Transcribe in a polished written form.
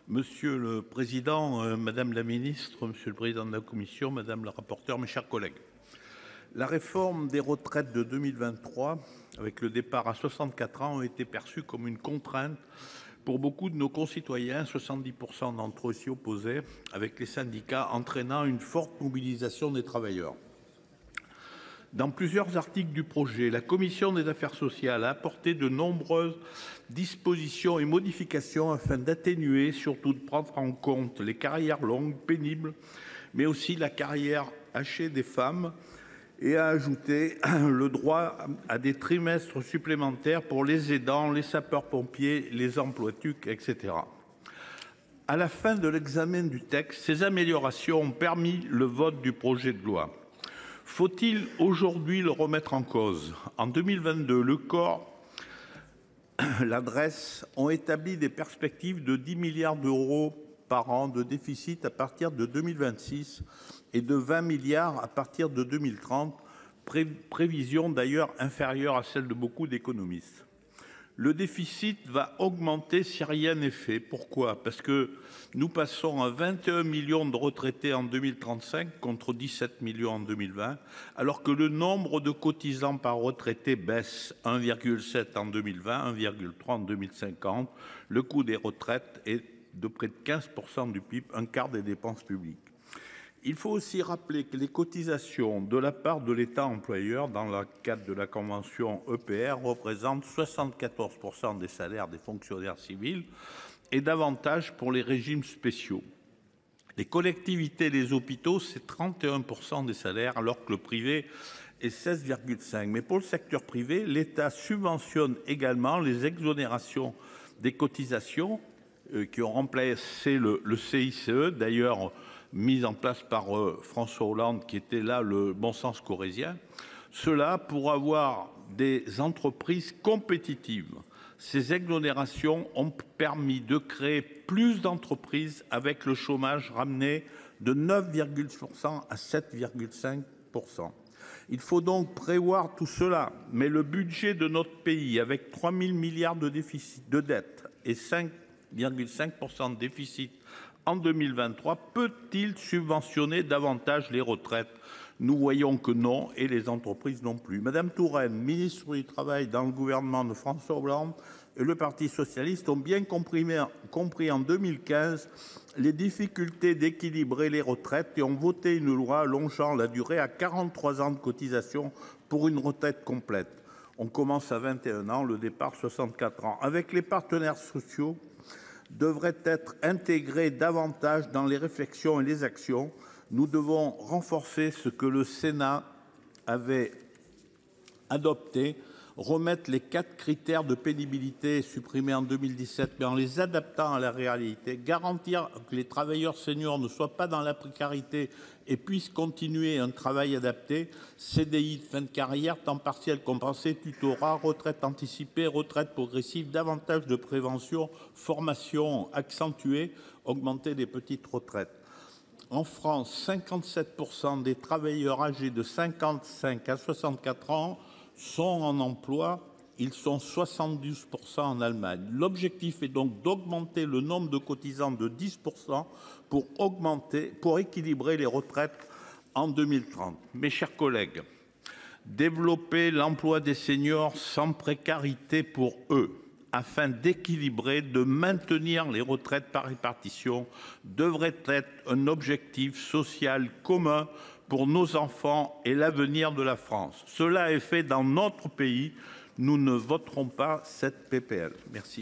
Monsieur le Président, Madame la Ministre, Monsieur le Président de la Commission, Madame la rapporteure, mes chers collègues. La réforme des retraites de 2023, avec le départ à 64 ans, a été perçue comme une contrainte pour beaucoup de nos concitoyens. 70% d'entre eux s'y opposaient, avec les syndicats entraînant une forte mobilisation des travailleurs. Dans plusieurs articles du projet, la Commission des affaires sociales a apporté de nombreuses dispositions et modifications afin d'atténuer, surtout de prendre en compte les carrières longues, pénibles, mais aussi la carrière hachée des femmes, et a ajouté le droit à des trimestres supplémentaires pour les aidants, les sapeurs-pompiers, les emplois TUC, etc. À la fin de l'examen du texte, ces améliorations ont permis le vote du projet de loi. Faut-il aujourd'hui le remettre en cause? En 2022, le corps, l'adresse ont établi des perspectives de 10 milliards d'euros par an de déficit à partir de 2026 et de 20 milliards à partir de 2030, prévision d'ailleurs inférieure à celle de beaucoup d'économistes. Le déficit va augmenter si rien n'est fait. Pourquoi? Parce que nous passons à 21 millions de retraités en 2035 contre 17 millions en 2020, alors que le nombre de cotisants par retraité baisse, 1,7 en 2020, 1,3 en 2050. Le coût des retraites est de près de 15% du PIB, un quart des dépenses publiques. Il faut aussi rappeler que les cotisations de la part de l'État employeur dans le cadre de la convention EPR représentent 74% des salaires des fonctionnaires civils et davantage pour les régimes spéciaux. Les collectivités et les hôpitaux, c'est 31% des salaires, alors que le privé est 16,5%. Mais pour le secteur privé, l'État subventionne également les exonérations des cotisations qui ont remplacé le CICE, d'ailleurs mise en place par François Hollande, qui était là le bon sens corrézien. Cela pour avoir des entreprises compétitives. Ces exonérations ont permis de créer plus d'entreprises avec le chômage ramené de 9,% à 7,5%. Il faut donc prévoir tout cela, mais le budget de notre pays, avec 3 000 milliards de déficit de dette et 5,5% de déficit en 2023, peut-il subventionner davantage les retraites? Nous voyons que non, et les entreprises non plus. Madame Touraine, ministre du Travail dans le gouvernement de François Hollande, et le Parti socialiste ont bien compris en 2015 les difficultés d'équilibrer les retraites et ont voté une loi allongeant la durée à 43 ans de cotisation pour une retraite complète. On commence à 21 ans, le départ 64 ans. Avec les partenaires sociaux, devrait être intégré davantage dans les réflexions et les actions. Nous devons renforcer ce que le Sénat avait adopté, remettre les 4 critères de pénibilité supprimés en 2017, mais en les adaptant à la réalité, garantir que les travailleurs seniors ne soient pas dans la précarité et puissent continuer un travail adapté, CDI de fin de carrière, temps partiel compensé, tutorat, retraite anticipée, retraite progressive, davantage de prévention, formation accentuée, augmenter les petites retraites. En France, 57% des travailleurs âgés de 55 à 64 ans sont en emploi, ils sont 72% en Allemagne. L'objectif est donc d'augmenter le nombre de cotisants de 10% pour équilibrer les retraites en 2030. Mes chers collègues, développer l'emploi des seniors sans précarité pour eux, afin d'équilibrer, de maintenir les retraites par répartition, devrait être un objectif social commun pour nos enfants et l'avenir de la France. Cela est fait dans notre pays. Nous ne voterons pas cette PPL. Merci.